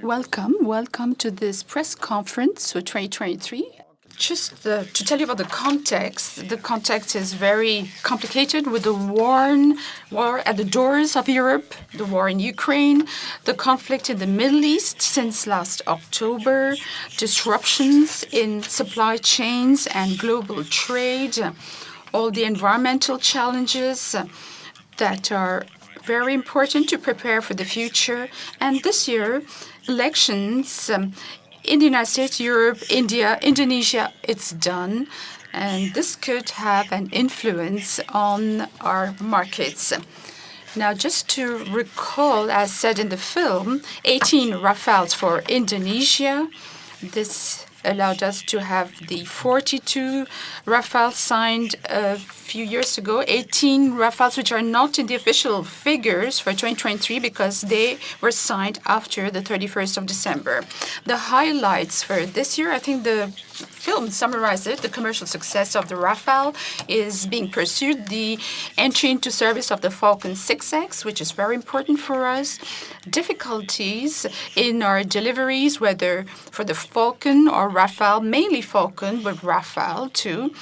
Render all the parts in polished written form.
Welcome to this press conference for 2023. Just to tell you about the context is very complicated with the war at the doors of Europe, the war in Ukraine, the conflict in the Middle East since last October, disruptions in supply chains and global trade, all the environmental challenges that are very important to prepare for the future. And this year, elections in the United States, Europe, India, Indonesia, it's done. And this could have an influence on our markets. Now, just to recall, as said in the film, 18 Rafales for Indonesia. This allowed us to have the 42 Rafales signed a few years ago, 18 Rafales which are not in the official figures for 2023 because they were signed after the 31st of December. The highlights for this year, I think the film summarized it. The commercial success of the Rafale is being pursued. The entry into service of the Falcon 6X, which is very important for us. Difficulties in our deliveries, whether for the Falcon or Rafale, mainly Falcon, but Rafale too.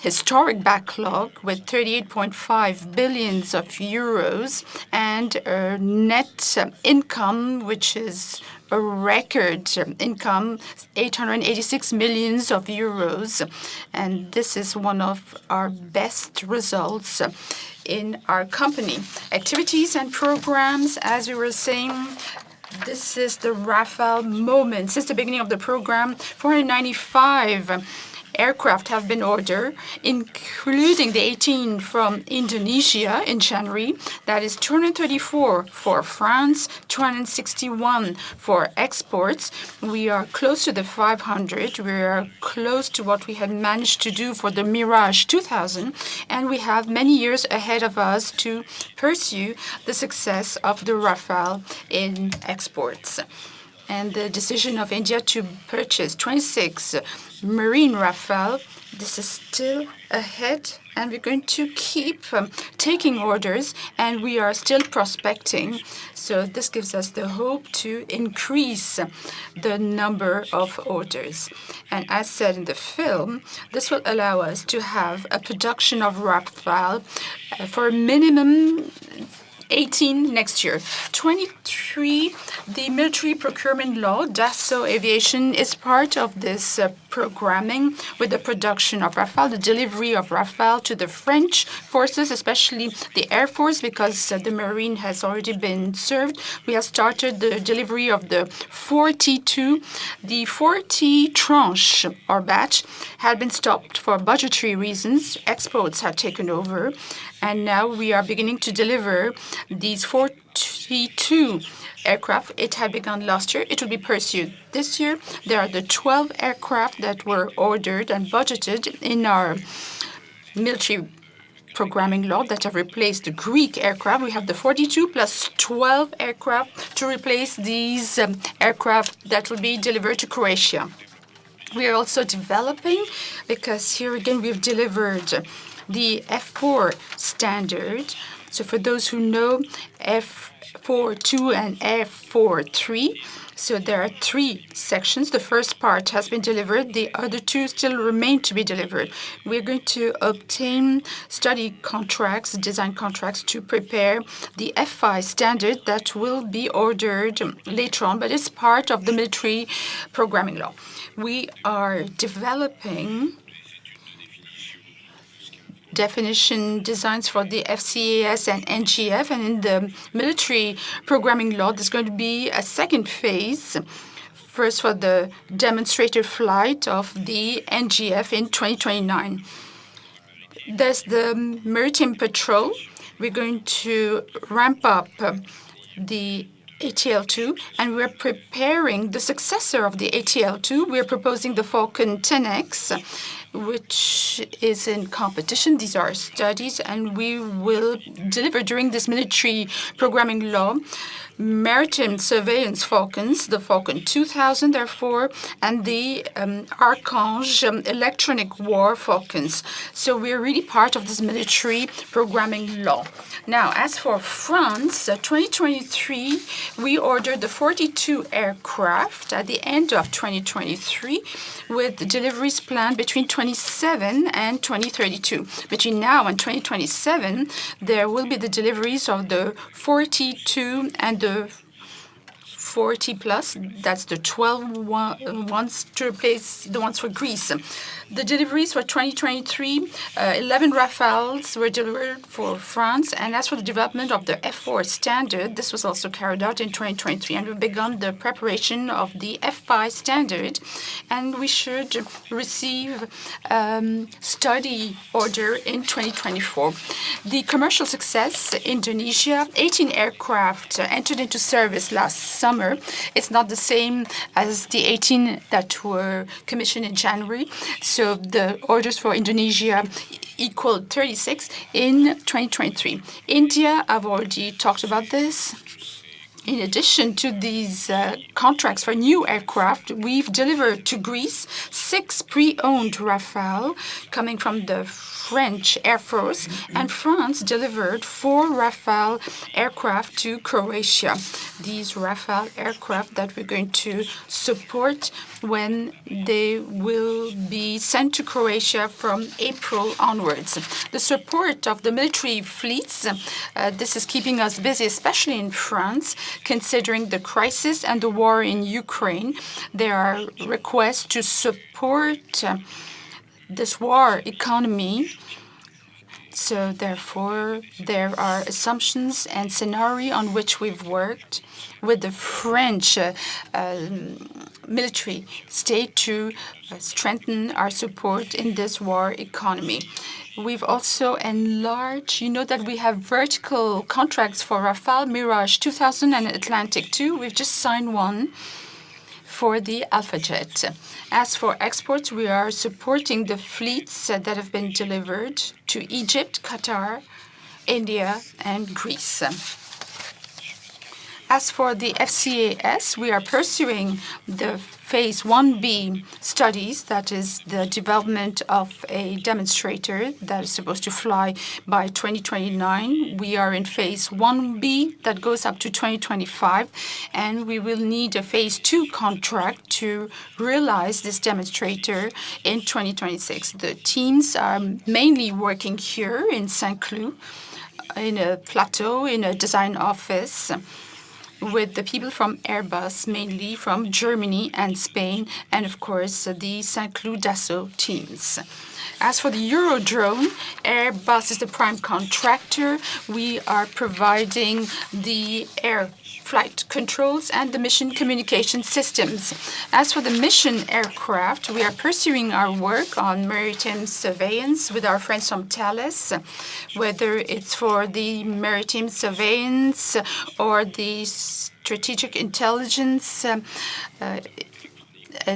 Historic backlog with 38.5 billion euros and a net income, which is a record income, 886 million euros. And this is one of our best results in our company. Activities and programs, as we were saying, this is the Rafale moment. Since the beginning of the program, 495 aircraft have been ordered, including the 18 from Indonesia in January. That is 234 for France, 261 for exports. We are close to the 500. We are close to what we had managed to do for the Mirage 2000. And we have many years ahead of us to pursue the success of the Rafale in exports. And the decision of India to purchase 26 Marine Rafale, this is still ahead, and we're going to keep taking orders, and we are still prospecting. So this gives us the hope to increase the number of orders. And as said in the film, this will allow us to have a production of Rafale for a minimum 18 next year. 23, the military procurement law, Dassault Aviation, is part of this programming with the production of Rafale, the delivery of Rafale to the French forces, especially the Air Force, because the Marine has already been served. We have started the delivery of the 42. The 40 tranche or batch had been stopped for budgetary reasons. Exports had taken over. And now we are beginning to deliver these 42 aircraft. It had begun last year. It will be pursued this year. There are the 12 aircraft that were ordered and budgeted in our military programming law that have replaced the Greek aircraft. We have the 42 plus 12 aircraft to replace these aircraft that will be delivered to Croatia. We are also developing, because here again we've delivered the F4 standard. So for those who know, F4.2 and F4.3. So there are 3 sections. The first part has been delivered. The other 2 still remain to be delivered. We're going to obtain study contracts, design contracts to prepare the F5 standard that will be ordered later on, but it's part of the military programming law. We are developing definition designs for the FCAS and NGF, and in the military programming law, there's going to be a second phase. First, for the demonstrator flight of the NGF in 2029. There's the maritime patrol. We're going to ramp up the ATL2, and we're preparing the successor of the ATL2. We're proposing the Falcon 10X, which is in competition. These are studies, and we will deliver during this military programming law maritime surveillance falcons, the Falcon 2000, therefore, and the Archange electronic war falcons. So we're really part of this military programming law. Now, as for France, 2023, we ordered the 42 aircraft at the end of 2023, with deliveries planned between 27 and 2032. Between now and 2027, there will be the deliveries of the 42 and the 40 plus, that's the 12 ones to replace the ones for Greece. The deliveries for 2023, 11 Rafales were delivered for France. And as for the development of the F4 standard, this was also carried out in 2023. And we've begun the preparation of the F5 standard. And we should receive study order in 2024. The commercial success, Indonesia, 18 aircraft entered into service last summer. It's not the same as the 18 that were commissioned in January. So the orders for Indonesia equaled 36 in 2023. India, I've already talked about this. In addition to these contracts for new aircraft, we've delivered to Greece 6 pre-owned Rafale coming from the French Air Force, and France delivered 4 Rafale aircraft to Croatia. These Rafale aircraft that we're going to support when they will be sent to Croatia from April onwards. The support of the military fleets, this is keeping us busy, especially in France, considering the crisis and the war in Ukraine. There are requests to support this war economy. So therefore, there are assumptions and scenarios on which we've worked with the French military state to strengthen our support in this war economy. We've also enlarged, you know that we have vertical contracts for Rafale, Mirage 2000 and Atlantic 2. We've just signed one for the Alpha Jet. As for exports, we are supporting the fleets that have been delivered to Egypt, Qatar, India, and Greece. As for the FCAS, we are pursuing the Phase 1B studies, that is the development of a demonstrator that is supposed to fly by 2029. We are in Phase 1B that goes up to 2025, and we will need a Phase 2 contract to realize this demonstrator in 2026. The teams are mainly working here in Saint-Cloud, in a plateau, in a design office, with the people from Airbus, mainly from Germany and Spain, and of course the Saint-Cloud Dassault teams. As for the Eurodrone, Airbus is the prime contractor. We are providing the air flight controls and the mission communication systems. As for the mission aircraft, we are pursuing our work on maritime surveillance with our friends from Thales, whether it's for the maritime surveillance or the strategic intelligence.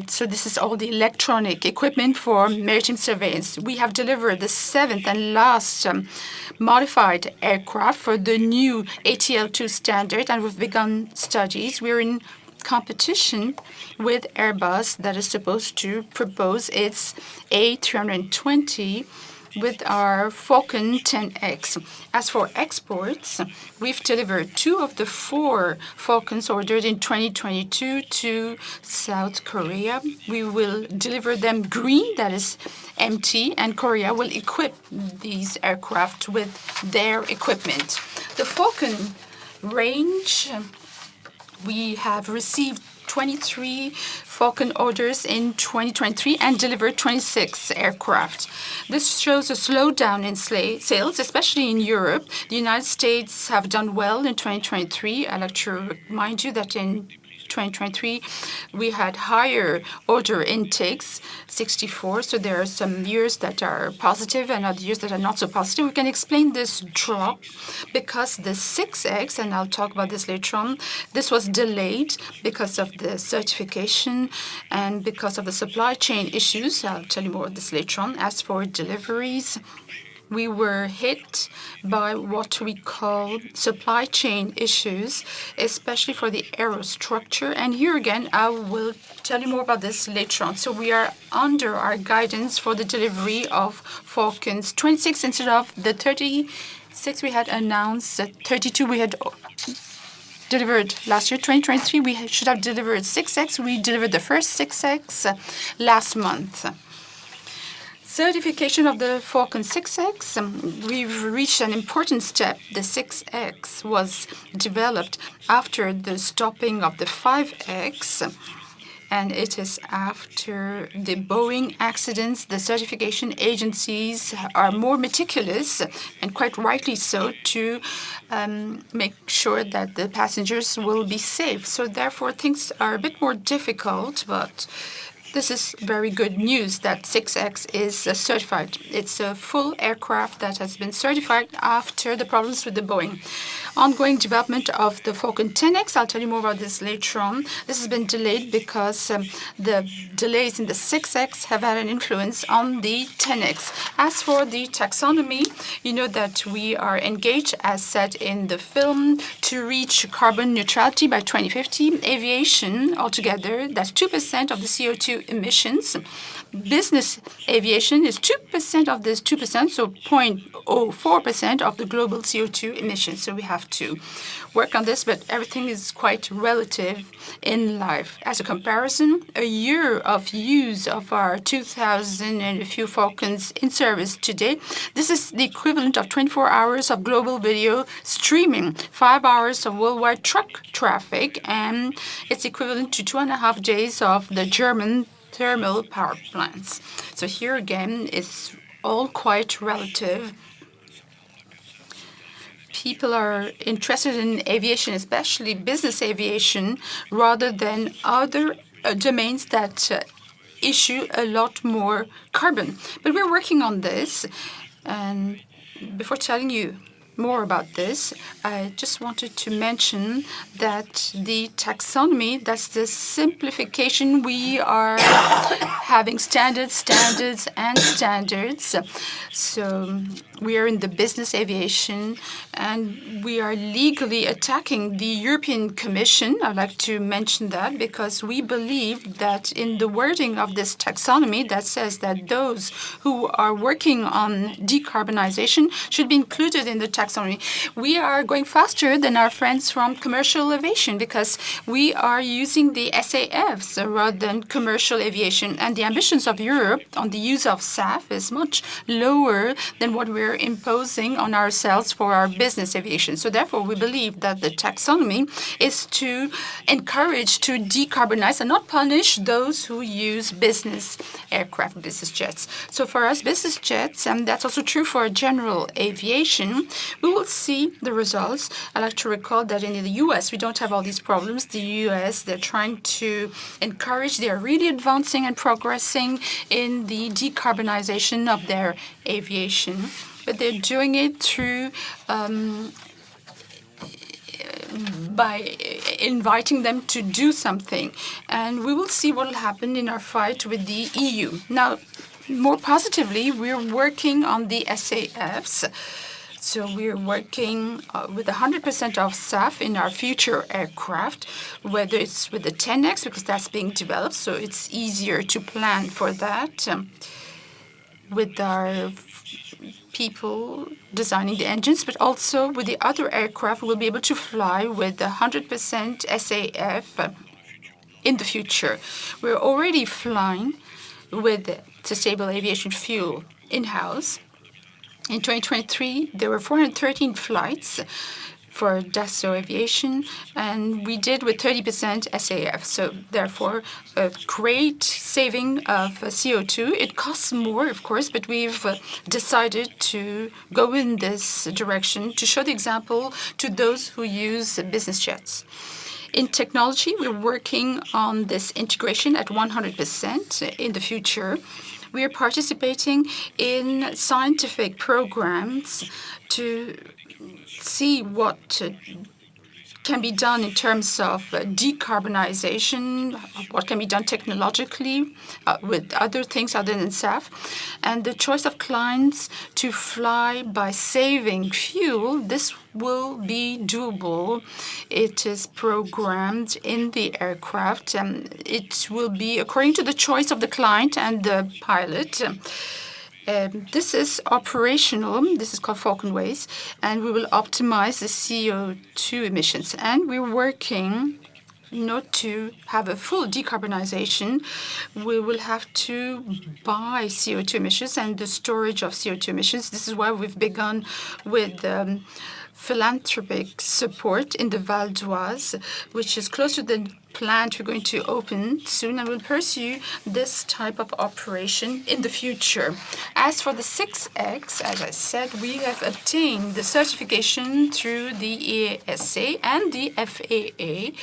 So this is all the electronic equipment for maritime surveillance. We have delivered the 7th and last modified aircraft for the new ATL2 standard, and we've begun studies. We're in competition with Airbus that is supposed to propose its A320 with our Falcon 10X. As for exports, we've delivered 2 of the 4 Falcons ordered in 2022 to South Korea. We will deliver them green, that is empty, and Korea will equip these aircraft with their equipment. The Falcon range, we have received 23 Falcon orders in 2023 and delivered 26 aircraft. This shows a slowdown in sales, especially in Europe. The United States have done well in 2023. I'd like to remind you that in 2023, we had higher order intakes, 64. So there are some years that are positive and other years that are not so positive. We can explain this drop because the 6X, and I'll talk about this later on, this was delayed because of the certification and because of the supply chain issues. I'll tell you more of this later on. As for deliveries, we were hit by what we call supply chain issues, especially for the aerostructure. And here again, I will tell you more about this later on. So we are under our guidance for the delivery of Falcons 26 instead of the 36 we had announced, 32 we had delivered last year. 2023, we should have delivered 6X. We delivered the first 6X last month. Certification of the Falcon 6X, we've reached an important step. The 6X was developed after the stopping of the 5X, and it is after the Boeing accidents. The certification agencies are more meticulous, and quite rightly so, to make sure that the passengers will be safe. So therefore, things are a bit more difficult, but this is very good news that 6X is certified. It's a full aircraft that has been certified after the problems with the Boeing. Ongoing development of the Falcon 10X, I'll tell you more about this later on. This has been delayed because the delays in the 6X have had an influence on the 10X. As for the taxonomy, you know that we are engaged, as said in the film, to reach carbon neutrality by 2050. Aviation altogether, that's 2% of the CO2 emissions. Business aviation is 2% of this 2%, so 0.04% of the global CO2 emissions. So we have to work on this, but everything is quite relative in life. As a comparison, a year of use of our 2,000 and a few Falcons in service today, this is the equivalent of 24 hours of global video streaming, 5 hours of worldwide truck traffic, and it's equivalent to 2.5 days of the German thermal power plants. So here again, it's all quite relative. People are interested in aviation, especially business aviation, rather than other domains that issue a lot more carbon. But we're working on this. And before telling you more about this, I just wanted to mention that the taxonomy, that's the simplification. We are having standards, and standards. So we are in the business aviation, and we are legally attacking the European Commission. I'd like to mention that because we believe that in the wording of this taxonomy that says that those who are working on decarbonization should be included in the taxonomy. We are going faster than our friends from commercial aviation because we are using the SAFs rather than commercial aviation. And the ambitions of Europe on the use of SAF is much lower than what we're imposing on ourselves for our business aviation. So therefore, we believe that the taxonomy is to encourage to decarbonize and not punish those who use business aircraft, business jets. So for us, business jets, and that's also true for general aviation, we will see the results. I like to recall that in the US, we don't have all these problems. The US, they're trying to encourage, they are really advancing and progressing in the decarbonization of their aviation. But they're doing it through by inviting them to do something. And we will see what will happen in our fight with the EU. Now, more positively, we're working on the SAFs. So we're working with 100% of SAF in our future aircraft, whether it's with the 10X, because that's being developed, so it's easier to plan for that. With our people designing the engines, but also with the other aircraft, we'll be able to fly with 100% SAF in the future. We're already flying with sustainable aviation fuel in-house. In 2023, there were 413 flights for Dassault Aviation, and we did with 30% SAF. So therefore, a great saving of CO2. It costs more, of course, but we've decided to go in this direction to show the example to those who use business jets. In technology, we're working on this integration at 100% in the future. We are participating in scientific programs to see what can be done in terms of decarbonization, what can be done technologically with other things other than SAF, and the choice of clients to fly by saving fuel. This will be doable. It is programmed in the aircraft. It will be according to the choice of the client and the pilot. This is operational. This is called Falcon Ways, and we will optimize the CO2 emissions. And we're working not to have a full decarbonization. We will have to buy CO2 emissions and the storage of CO2 emissions. This is why we've begun with philanthropic support in the Val d'Oise, which is close to the plant we're going to open soon, and we'll pursue this type of operation in the future. As for the 6X, as I said, we have obtained the certification through the EASA and the FAA.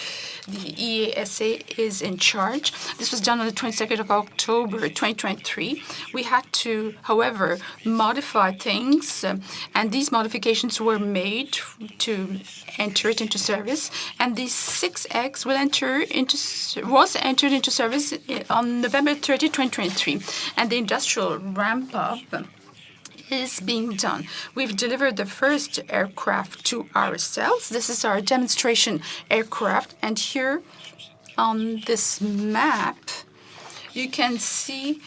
The EASA is in charge. This was done on the 22nd of October 2023. We had to, however, modify things, and these modifications were made to enter it into service. And the 6X was entered into service on November 30, 2023. And the industrial ramp-up is being done. We've delivered the first aircraft to ourselves. This is our demonstration aircraft. And here on this map, you can see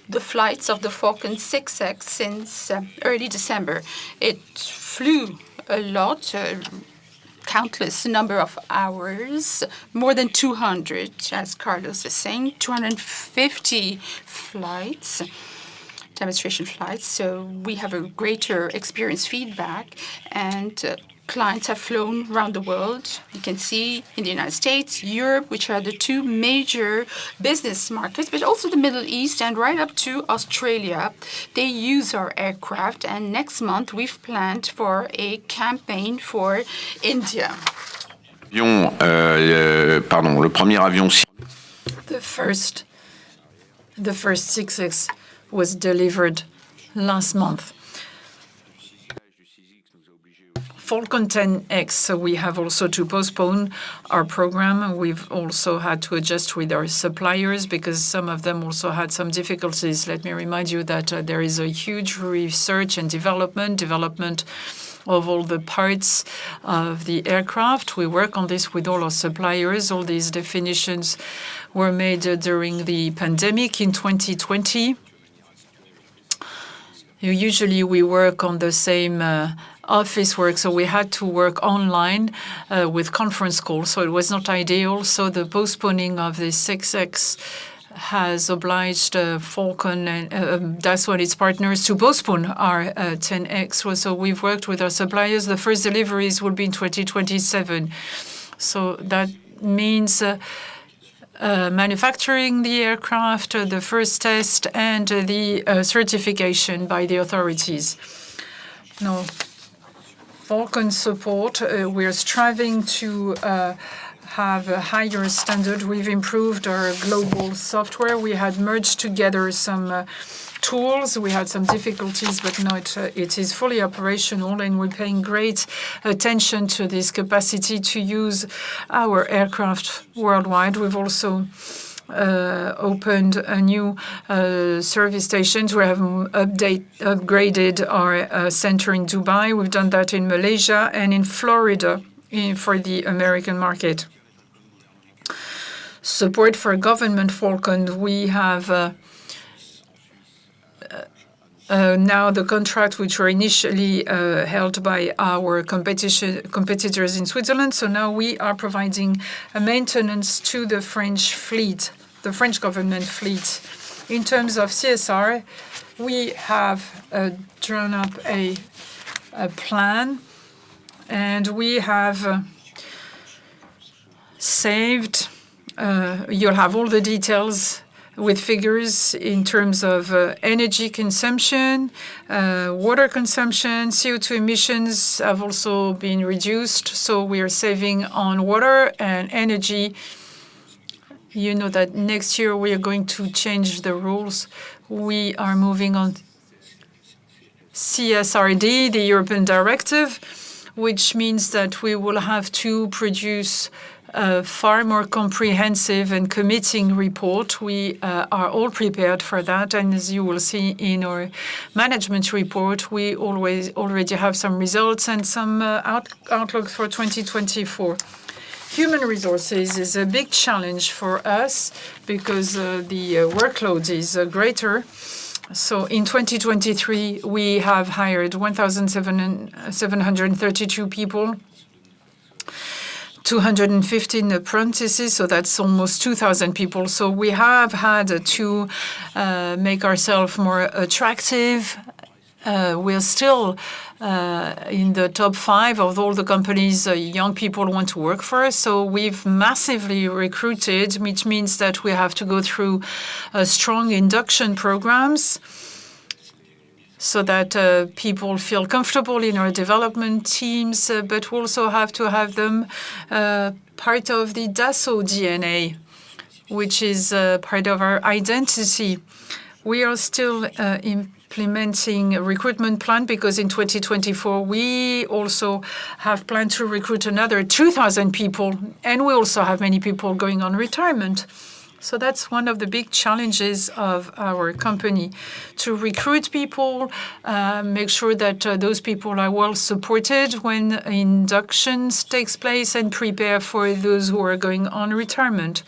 the flights of the Falcon 6X since early December. It flew a lot, countless number of hours, more than 200, as Carlos is saying, 250 flights, demonstration flights. So we have a greater experience feedback, and clients have flown around the world. You can see in the United States, Europe, which are the two major business markets, but also the Middle East and right up to Australia. They use our aircraft, and next month we've planned for a campaign for India. Le premier avion. The first 6X was delivered last month. Falcon 10X, so we have also to postpone our program. We've also had to adjust with our suppliers because some of them also had some difficulties. Let me remind you that there is a huge research and development of all the parts of the aircraft. We work on this with all our suppliers. All these definitions were made during the pandemic in 2020. Usually we work on the same office work, so we had to work online with conference calls, so it was not ideal. So the postponing of the 6X has obliged Falcon and Dassault and its partners to postpone our 10X. So we've worked with our suppliers. The first deliveries will be in 2027. So that means manufacturing the aircraft, the first test, and the certification by the authorities. Now, Falcon support, we're striving to have a higher standard. We've improved our global software. We had merged together some tools. We had some difficulties, but now it is fully operational, and we're paying great attention to this capacity to use our aircraft worldwide. We've also opened a new service stations. We have upgraded our center in Dubai. We've done that in Malaysia and in Florida for the American market. Support for government Falcon. We have now the contract which were initially held by our competitors in Switzerland. So now we are providing a maintenance to the French fleet, the French government fleet. In terms of CSR, we have drawn up a plan, and we have saved, you'll have all the details with figures in terms of energy consumption, water consumption, CO2 emissions have also been reduced. So we are saving on water and energy. You know that next year we are going to change the rules. We are moving on CSRD, the European directive. which means that we will have to produce a far more comprehensive and committing report. We are all prepared for that, and as you will see in our management report, we already have some results and some outlooks for 2024. Human resources is a big challenge for us because the workload is greater. So in 2023, we have hired 1,732 people, 215 apprentices, so that's almost 2,000 people. So we have had to make ourselves more attractive. We're still in the top 5 of all the companies young people want to work for. So we've massively recruited, which means that we have to go through strong induction programs so that people feel comfortable in our development teams, but we also have to have them part of the Dassault DNA, which is part of our identity. We are still implementing a recruitment plan because in 2024 we also have planned to recruit another 2,000 people, and we also have many people going on retirement. So that's one of the big challenges of our company, to recruit people, make sure that those people are well supported when inductions takes place, and prepare for those who are going on retirement.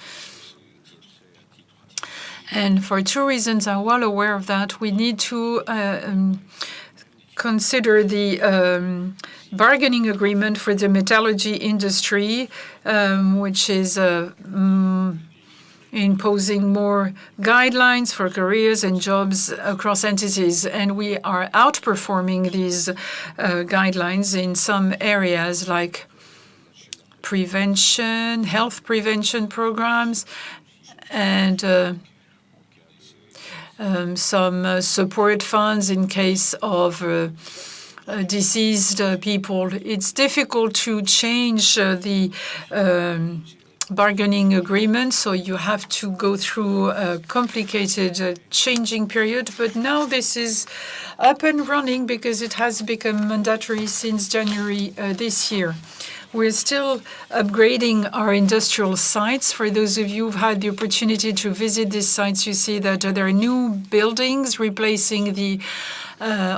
And for 2 reasons, I'm well aware of that. We need to consider the bargaining agreement for the metallurgy industry, which is imposing more guidelines for careers and jobs across entities. And we are outperforming these guidelines in some areas like prevention, health prevention programs, and some support funds in case of deceased people. It's difficult to change the bargaining agreement, so you have to go through a complicated changing period. But now this is up and running because it has become mandatory since January this year. We're still upgrading our industrial sites. For those of you who've had the opportunity to visit these sites, you see that there are new buildings replacing the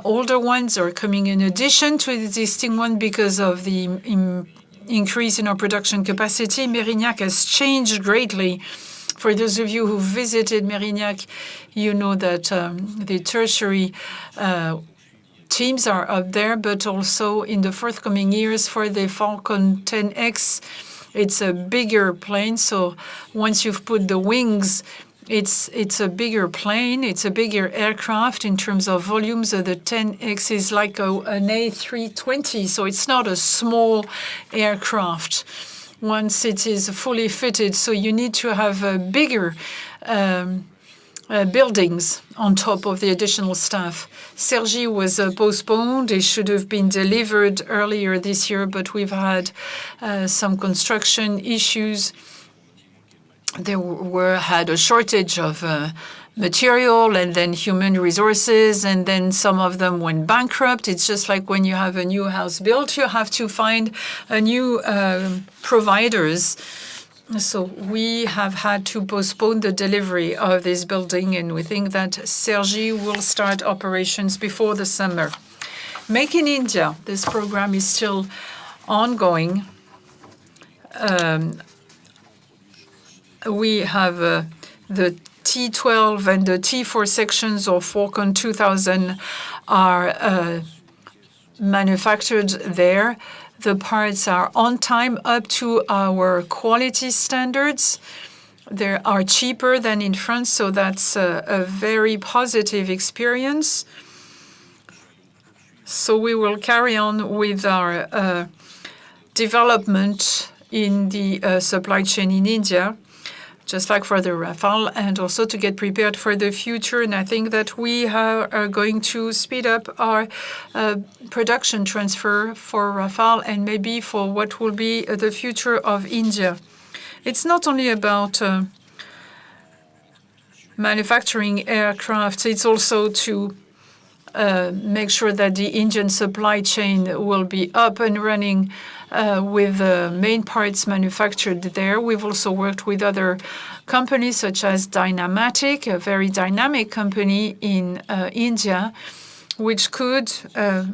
older ones, or coming in addition to the existing one because of the increase in our production capacity. Mérignac has changed greatly. For those of you who visited Mérignac, you know that the tertiary teams are up there, but also in the forthcoming years for the Falcon 10X, it's a bigger plane. So once you've put the wings, it's a bigger plane, it's a bigger aircraft in terms of volumes. The 10X is like an A320, so it's not a small aircraft once it is fully fitted. So you need to have bigger buildings on top of the additional staff. Cergy was postponed. It should have been delivered earlier this year, but we've had some construction issues. There had a shortage of material, and then human resources, and then some of them went bankrupt. It's just like when you have a new house built, you have to find a new providers. So we have had to postpone the delivery of this building, and we think that Cergy will start operations before the summer. Make in India, this program is still ongoing. We have the T12 and the T4 sections of Falcon 2000 are manufactured there. The parts are on time, up to our quality standards. They are cheaper than in France, so that's a very positive experience. So we will carry on with our development in the supply chain in India, just like for the Rafale, and also to get prepared for the future. And I think that we are going to speed up our production transfer for Rafale, and maybe for what will be the future of India. It's not only about manufacturing aircraft, it's also to make sure that the Indian supply chain will be up and running with the main parts manufactured there. We've also worked with other companies such as Dynamatic, a very dynamic company in India, which could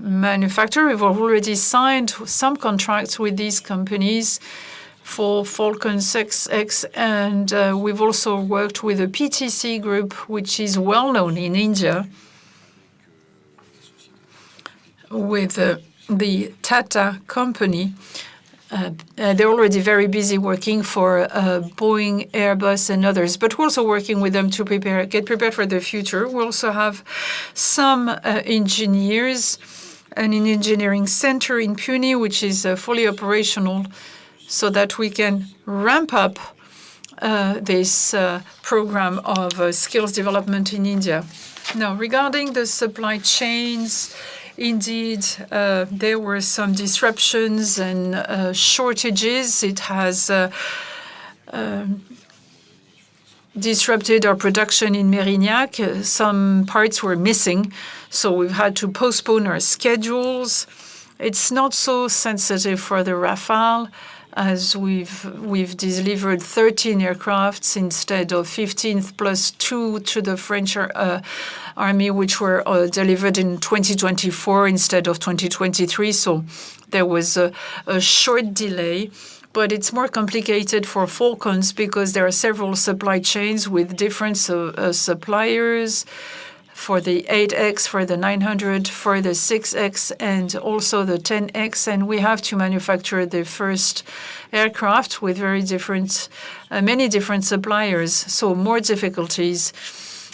manufacture. We've already signed some contracts with these companies for Falcon 6X, and we've also worked with a PTC group, which is well known in India, with the Tata company. They're already very busy working for Boeing, Airbus, and others, but we're also working with them to get prepared for the future. We also have some engineers and an engineering center in Pune, which is fully operational, so that we can ramp up this program of skills development in India. Now, regarding the supply chains, indeed, there were some disruptions and shortages. It has disrupted our production in Mérignac. Some parts were missing, so we've had to postpone our schedules. It's not so sensitive for the Rafale, as we've delivered 13 aircrafts instead of 15 plus 2 to the French Army, which were delivered in 2024 instead of 2023. So there was a short delay. But it's more complicated for Falcons because there are several supply chains with different suppliers for the 8X, for the 900, for the 6X, and also the 10X. And we have to manufacture the first aircraft with many different suppliers, so more difficulties.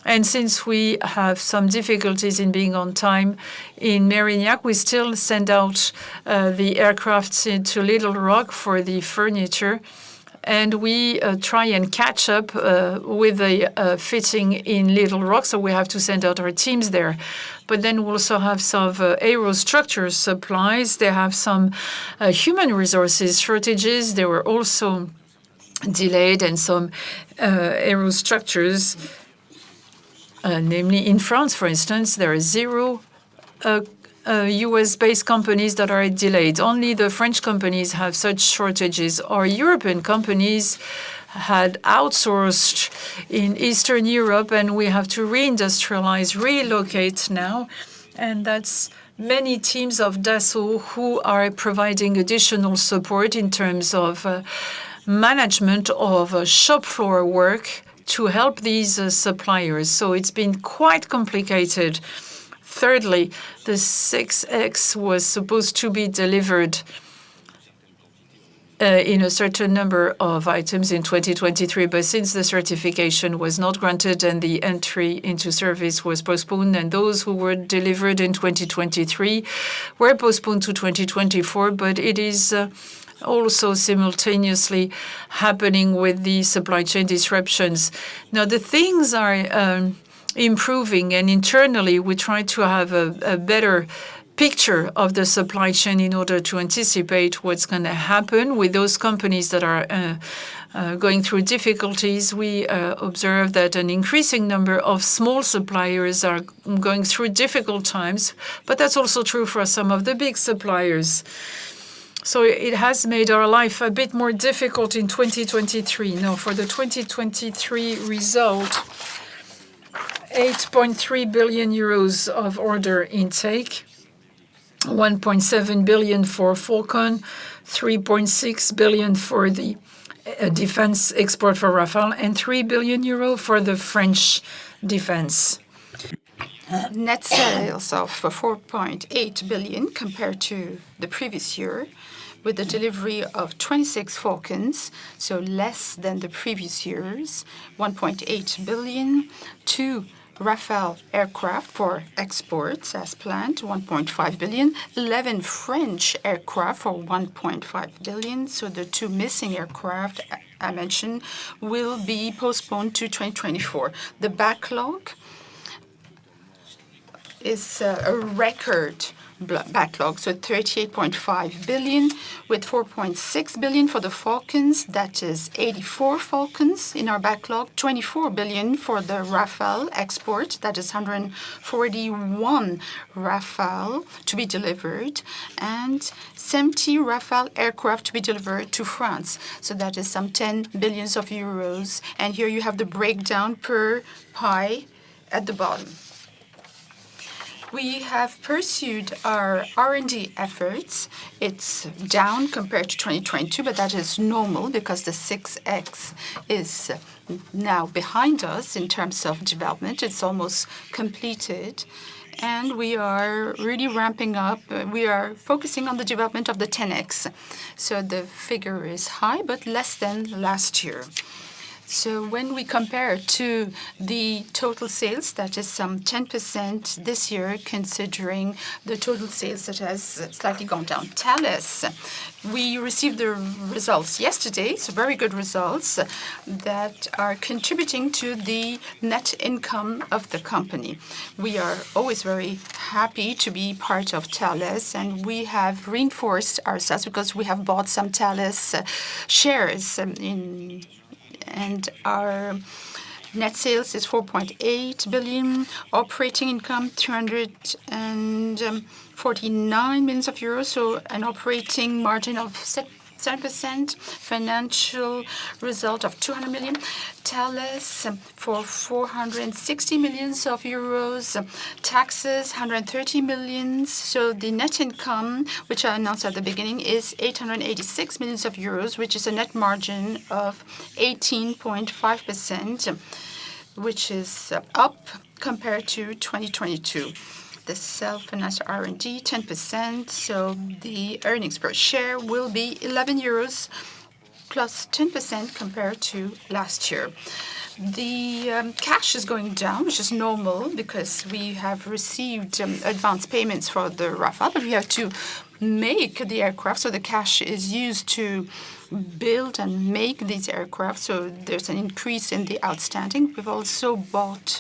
And since we have some difficulties in being on time in Mérignac, we still send out the aircraft to Little Rock for the furniture. And we try and catch up with the fitting in Little Rock, so we have to send out our teams there. But then we also have some aerostructure supplies. They have some human resources shortages. They were also delayed, and some aerostructures, namely in France, for instance, there are 0 US-based companies that are delayed. Only the French companies have such shortages. Our European companies had outsourced in Eastern Europe, and we have to reindustrialize, relocate now. And that's many teams of Dassault who are providing additional support in terms of management of shop floor work to help these suppliers. So it's been quite complicated. Thirdly, the 6X was supposed to be delivered in a certain number of items in 2023, but since the certification was not granted and the entry into service was postponed, and those who were delivered in 2023 were postponed to 2024, but it is also simultaneously happening with the supply chain disruptions. Now, the things are improving, and internally we try to have a better picture of the supply chain in order to anticipate what's going to happen with those companies that are going through difficulties. We observe that an increasing number of small suppliers are going through difficult times, but that's also true for some of the big suppliers. So it has made our life a bit more difficult in 2023. Now, for the 2023 result, 8.3 billion euros of order intake, 1.7 billion for Falcon, 3.6 billion for the defense export for Rafale, and 3 billion euro for the French defense. Net sales of 4.8 billion compared to the previous year, with the delivery of 26 Falcons, so less than the previous years, 1.8 billion, 2 Rafale aircraft for exports as planned, 1.5 billion, 11 French aircraft for 1.5 billion. So the 2 missing aircraft I mentioned will be postponed to 2024. The backlog is a record backlog. So 38.5 billion, with 4.6 billion for the Falcons. That is 84 Falcons in our backlog. 24 billion for the Rafale export. That is 141 Rafale to be delivered, and 70 Rafale aircraft to be delivered to France. So that is some 10 billions of euros. And here you have the breakdown per pie at the bottom. We have pursued our R&D efforts. It's down compared to 2022, but that is normal because the 6X is now behind us in terms of development. It's almost completed, and we are really ramping up. We are focusing on the development of the 10X. So the figure is high, but less than last year. So when we compare to the total sales, that is some 10% this year, considering the total sales that has slightly gone down. Thales, we received the results yesterday, so very good results that are contributing to the net income of the company. We are always very happy to be part of Thales, and we have reinforced ourselves because we have bought some Thales shares and our net sales is 4.8 billion, operating income 249 million euros, so an operating margin of 7%, financial result of 200 million. Thales for 460 million euros, taxes 130 million. So the net income, which I announced at the beginning, is 886 million euros, which is a net margin of 18.5%, which is up compared to 2022. The self-financed R&D, 10%, so the earnings per share will be 11 euros, plus 10% compared to last year. The cash is going down, which is normal because we have received advance payments for the Rafale, but we have to make the aircraft, so the cash is used to build and make these aircraft, so there's an increase in the outstanding. We've also bought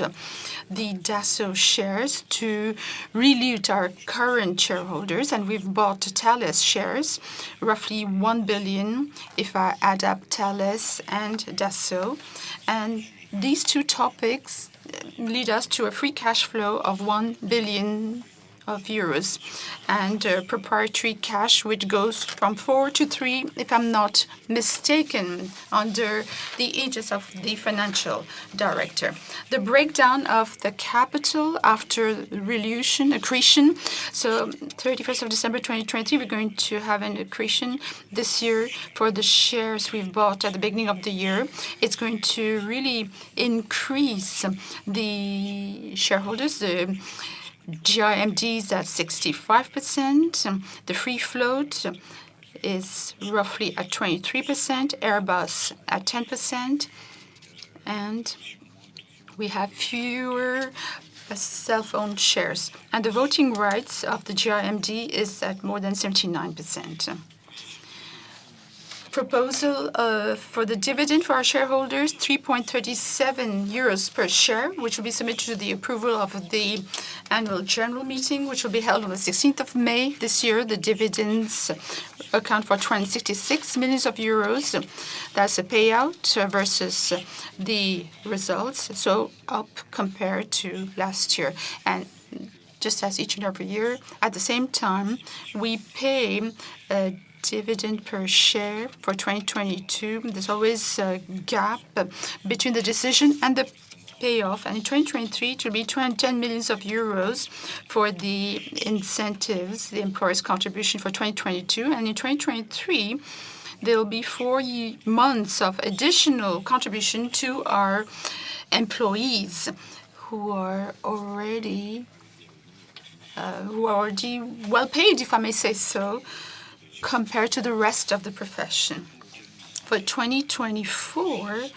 the Dassault shares to dilute our current shareholders, and we've bought Thales shares, roughly 1 billion if I add up Thales and Dassault. And these two topics lead us to a free cash flow of 1 billion euros and proprietary cash, which goes from 4 to 3, if I'm not mistaken, under the aegis of the financial director. The breakdown of the capital after accretion. So 31st of December 2020, we're going to have an accretion this year for the shares we've bought at the beginning of the year. It's going to really increase the shareholders. The GIMD is at 65%. The free float is roughly at 23%. Airbus at 10%. And we have fewer self-owned shares. And the voting rights of the GIMD is at more than 79%. Proposal for the dividend for our shareholders, 3.37 euros per share, which will be submitted to the approval of the annual general meeting, which will be held on the 16th of May this year. The dividends account for 266 million euros. That's a payout versus the results, so up compared to last year. And just as each and every year, at the same time, we pay a dividend per share for 2022. There's always a gap between the decision and the payoff. And in 2023, it will be 210 million euros for the incentives, the employer's contribution for 2022. And in 2023, there will be 4 months of additional contribution to our employees who are already well paid, if I may say so, compared to the rest of the profession. For 2024,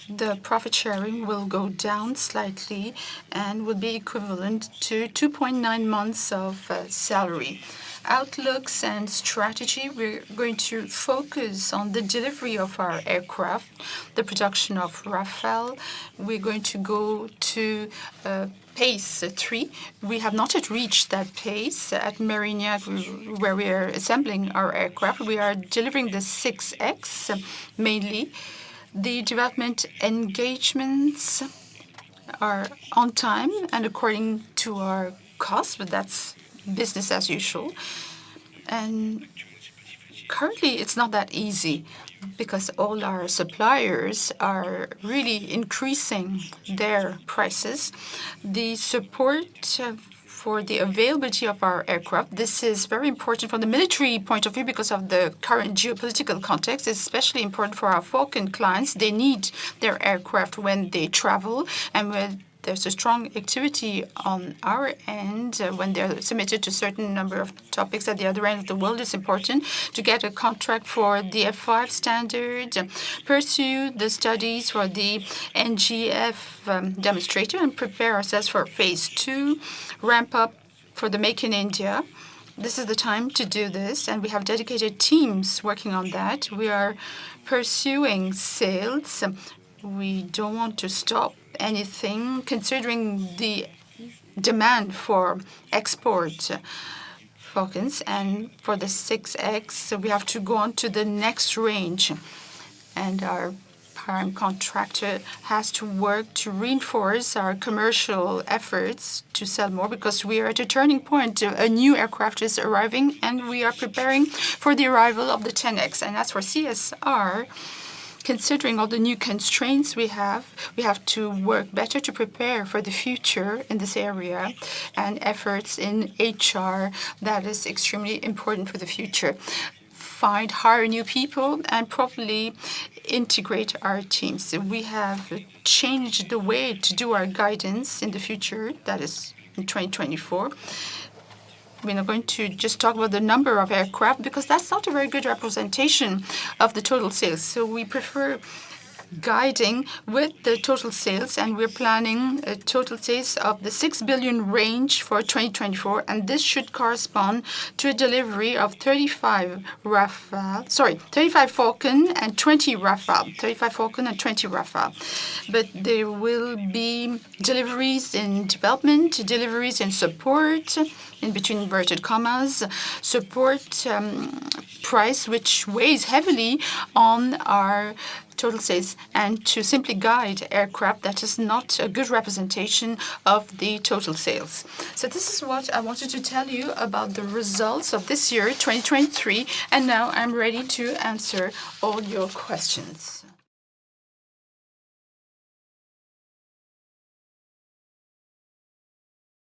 the profit sharing will go down slightly and will be equivalent to 2.9 months of salary. Outlooks and strategy, we're going to focus on the delivery of our aircraft, the production of Rafale. We're going to go to pace 3. We have not yet reached that pace at Marignac, where we are assembling our aircraft. We are delivering the 6X mainly. The development engagements are on time and according to our costs, but that's business as usual. And currently, it's not that easy because all our suppliers are really increasing their prices. The support for the availability of our aircraft, this is very important from the military point of view because of the current geopolitical context. It's especially important for our Falcon clients. They need their aircraft when they travel, and when there's a strong activity on our end when they're submitted to a certain number of topics at the other end of the world. It's important to get a contract for the F5 standard, pursue the studies for the NGF demonstrator, and prepare ourselves for phase 2, ramp up for the Make in India. This is the time to do this, and we have dedicated teams working on that. We are pursuing sales. We don't want to stop anything, considering the demand for export Falcons. And for the 6X, we have to go on to the next range. And our prime contractor has to work to reinforce our commercial efforts to sell more, because we are at a turning point. A new aircraft is arriving, and we are preparing for the arrival of the 10X. And as for CSR, considering all the new constraints we have to work better to prepare for the future in this area, and efforts in HR that is extremely important for the future. Hire new people, and properly integrate our teams. We have changed the way to do our guidance in the future, that is in 2024. We're not going to just talk about the number of aircraft because that's not a very good representation of the total sales. So we prefer guiding with the total sales, and we're planning a total sales of the 6 billion range for 2024, and this should correspond to a delivery of 35 Falcon and 20 Rafale. 35 Falcon and 20 Rafale. But there will be deliveries in development, deliveries in support, in between inverted commas, support price, which weighs heavily on our total sales, and to simply guide aircraft, that is not a good representation of the total sales. So this is what I wanted to tell you about the results of this year, 2023, and now I'm ready to answer all your questions.